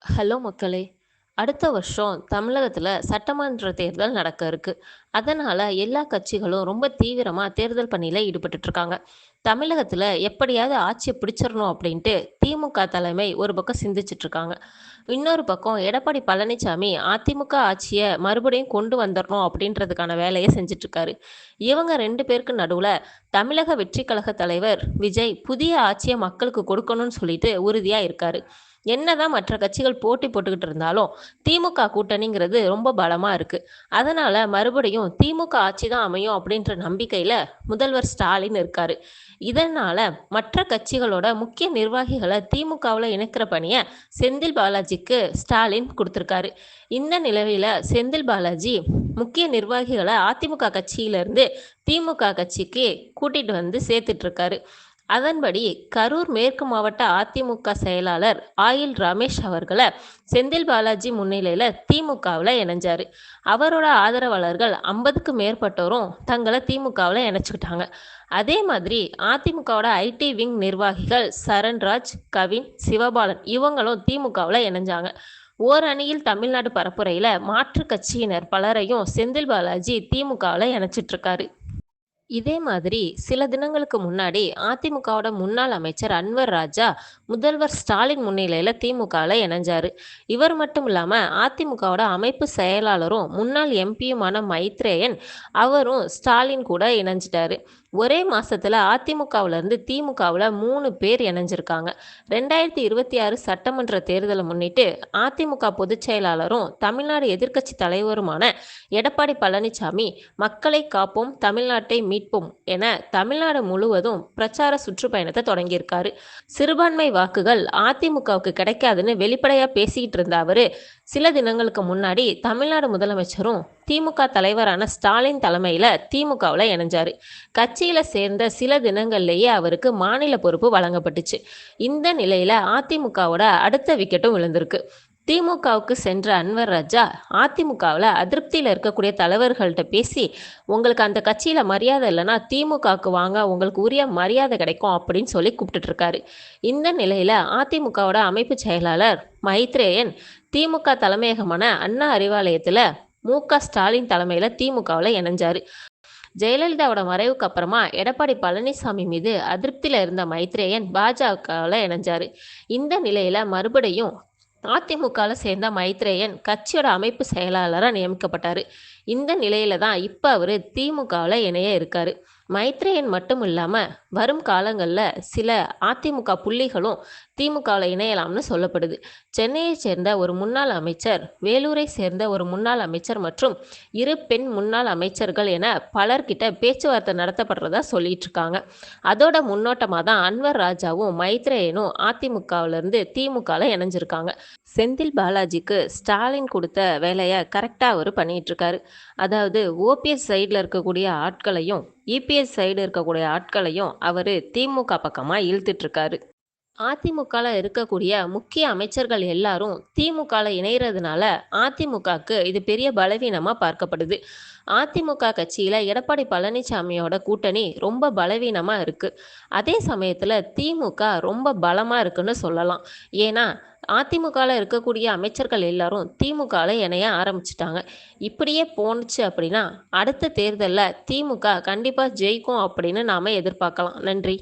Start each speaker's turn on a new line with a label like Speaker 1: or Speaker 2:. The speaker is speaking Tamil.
Speaker 1: ஹலோ மக்களே! அடுத்த வருஷம் தமிழகத்துல சட்டமன்ற தேர்தல் நடக்க இருக்கு. அதனால எல்லா கட்சிகளும் ரொம்ப தீவிரமா தேர்தல் பணியில ஈடுபட்டுட்டு இருக்காங்க. தமிழகத்துல எப்படியாவது ஆட்சிய பிடிச்சிரணும் அப்படின்ட்டு திமுக தலைமை ஒரு பக்கம் சிந்திச்சுட்டு இருக்காங்க. இன்னொரு பக்கம் எடப்பாடி பழனிசாமி அதிமுக ஆட்சிய மறுபடியும் கொண்டு வந்துரணும் அப்படின்றதுக்கான வேலைய செஞ்சுட்டு இருக்காரு. இவங்க 2 பேருக்கு நடுவுல தமிழக வெற்றி கழக தலைவர் விஜய் புதிய ஆட்சிய மக்களுக்கு கொடுக்கணும்னு சொல்லிட்டு உறுதியா இருக்காரு. என்னதான் மற்ற கட்சிகள் போட்டி போட்டுக்கிட்டு இருந்தாலும் திமுக கூட்டணிங்கிறது ரொம்ப பலமா இருக்கு. அதனால மறுபடியும் திமுக ஆட்சி தான் அமையும் அப்படின்ற நம்பிக்கையில முதல்வர் ஸ்டாலின் இருக்காரு. இதனால மற்ற கட்சிகளோட முக்கிய நிர்வாகிகளை திமுகவுல இணைக்கிற பணிய செந்தில் பாலாஜிக்கு ஸ்டாலின் கொடுத்திருக்காரு. இந்த நிலையில செந்தில் பாலாஜி முக்கிய நிர்வாகிகளை அதிமுக கட்சியிலிருந்து திமுக கட்சிக்கு கூட்டிட்டு வந்து சேர்த்துட்டு இருக்காரு. அதன்படி கரூர் மேற்கு மாவட்ட அதிமுக செயலாளர் ஆயில் ரமேஷ் அவர்களை செந்தில் பாலாஜி முன்னிலையில திமுகவில் இணைஞ்சாரு. அவரோட ஆதரவாளர்கள் 50க்கு மேற்பட்டோரும் தங்களை திமுகவில் இணைச்சுக்கிட்டாங்க. அதே மாதிரி அதிமுகவோட ஐடி விங் நிர்வாகிகள் சரண்ராஜ், கவின், சிவபாலன் இவங்களும் திமுகவில் இணைஞ்சாங்க. ஓரணியில் தமிழ்நாடு பரப்புரையில மாற்றுக் கட்சியினர் பலரையும் செந்தில் பாலாஜி திமுகவில் இணைச்சிட்டு இருக்காரு. இதே மாதிரி சில தினங்களுக்கு முன்னாடி அதிமுகவோட முன்னாள் அமைச்சர் அன்வர் ராஜா முதல்வர் ஸ்டாலின் முன்னிலையில திமுகவில் இணைஞ்சாரு. இவர் மட்டும் இல்லாம அதிமுகவோட அமைப்பு செயலாளரும் முன்னாள் எம்பியுமான மைத்ரேயன் அவரும் ஸ்டாலின் கூட இணைஞ்சிட்டாரு. ஒரே மாசத்துல அதிமுகவுல இருந்து திமுகவில் 3 பேர் இணைஞ்சிருக்காங்க. 2026 சட்டமன்ற தேர்தலை முன்னிட்டு அதிமுக பொதுச் செயலாளரும் தமிழ்நாடு எதிர்க்கட்சி தலைவருமான எடப்பாடி பழனிசாமி மக்களை காப்போம் தமிழ்நாட்டை மீட்போம் என தமிழ்நாடு முழுவதும் பிரச்சார சுற்றுப்பயணத்தை தொடங்கியிருக்காரு. சிறுபான்மை வாக்குகள் அதிமுகவுக்கு கிடைக்காதுன்னு வெளிப்படையா பேசிக்கிட்டு இருந்த அவரு சில தினங்களுக்கு முன்னாடி தமிழ்நாடு முதலமைச்சரும் திமுக தலைவரான ஸ்டாலின் தலைமையில திமுகவில் இணைஞ்சாரு. கட்சியில சேர்ந்த சில தினங்கள்லேயே அவருக்கு மாநில பொறுப்பு வழங்கப்பட்டுச்சு. இந்த நிலையில அதிமுகவோட அடுத்த விக்கெட்டும் விழுந்திருக்கு. திமுகவுக்கு சென்ற அன்வர் ராஜா அதிமுகவில் அதிருப்தியில் இருக்கக்கூடிய தலைவர்கள்ட்ட பேசி உங்களுக்கு அந்த கட்சியில் மரியாதை இல்லைன்னா திமுகவுக்கு வாங்க, உங்களுக்கு உரிய மரியாதை கிடைக்கும் அப்படின்னு சொல்லி கூப்பிட்டுட்டு இருக்காரு. இந்த நிலையில் அதிமுகவோட அமைப்பு செயலாளர் மைத்ரேயன் திமுக தலைமையகமான அண்ணா அறிவாலயத்தில் மு.க. ஸ்டாலின் தலைமையில் திமுகவில் இணைஞ்சாரு. ஜெயலலிதாவோட மறைவுக்கு அப்புறமா எடப்பாடி பழனிசாமி மீது அதிருப்தியில் இருந்த மைத்ரேயன் பாஜகவில் இணைஞ்சாரு. இந்த நிலையில மறுபடியும் அதிமுகவில் சேர்ந்த மைத்ரேயன் கட்சியோட அமைப்பு செயலாளராக நியமிக்கப்பட்டார். இந்த நிலையில தான் இப்போ அவர் திமுகவில் இணைய இருக்காரு. மைத்ரேயன் மட்டும் இல்லாமல் வரும் காலங்களில் சில அதிமுக புள்ளிகளும் திமுகவில் இணையலாம்னு சொல்லப்படுது. சென்னையை சேர்ந்த ஒரு முன்னாள் அமைச்சர், வேலூரை சேர்ந்த ஒரு முன்னாள் அமைச்சர் மற்றும் 2 பெண் முன்னாள் அமைச்சர்கள் என பலர்கிட்ட பேச்சுவார்த்தை நடத்தப்படுறதா சொல்லிட்டு இருக்காங்க. அதோட முன்னோட்டமாக தான் அன்வர் ராஜாவும் மைத்ரேயனும் அதிமுகவிலிருந்து திமுகவில் இணைஞ்சிருக்காங்க. செந்தில் பாலாஜிக்கு ஸ்டாலின் கொடுத்த வேலையை கரெக்டாக அவர் பண்ணிட்டு இருக்காரு. அதாவது ஓபிஎஸ் சைடில் இருக்கக்கூடிய ஆட்களையும் இபிஎஸ் சைடு இருக்கக்கூடிய ஆட்களையும் அவர் திமுக பக்கமாக இழுத்துட்டு இருக்காரு. அதிமுகவில் இருக்கக்கூடிய முக்கிய அமைச்சர்கள் எல்லாரும் திமுகவில் இணைகிறதுனால அதிமுகவுக்கு இது பெரிய பலவீனமாக பார்க்கப்படுது. அதிமுக கட்சியில் எடப்பாடி பழனிசாமியோட கூட்டணி ரொம்ப பலவீனமாக இருக்குது. அதே சமயத்தில் திமுக ரொம்ப பலமாக இருக்குன்னு சொல்லலாம். ஏன்னா அதிமுகவில் இருக்கக்கூடிய அமைச்சர்கள் எல்லாரும் திமுகவில் இணைய ஆரம்பிச்சிட்டாங்க. இப்படியே போணுச்சு அப்படின்னா அடுத்த தேர்தலில் திமுக கண்டிப்பாக ஜெயிக்கும் அப்படின்னு நாம் எதிர்பார்க்கலாம். நன்றி.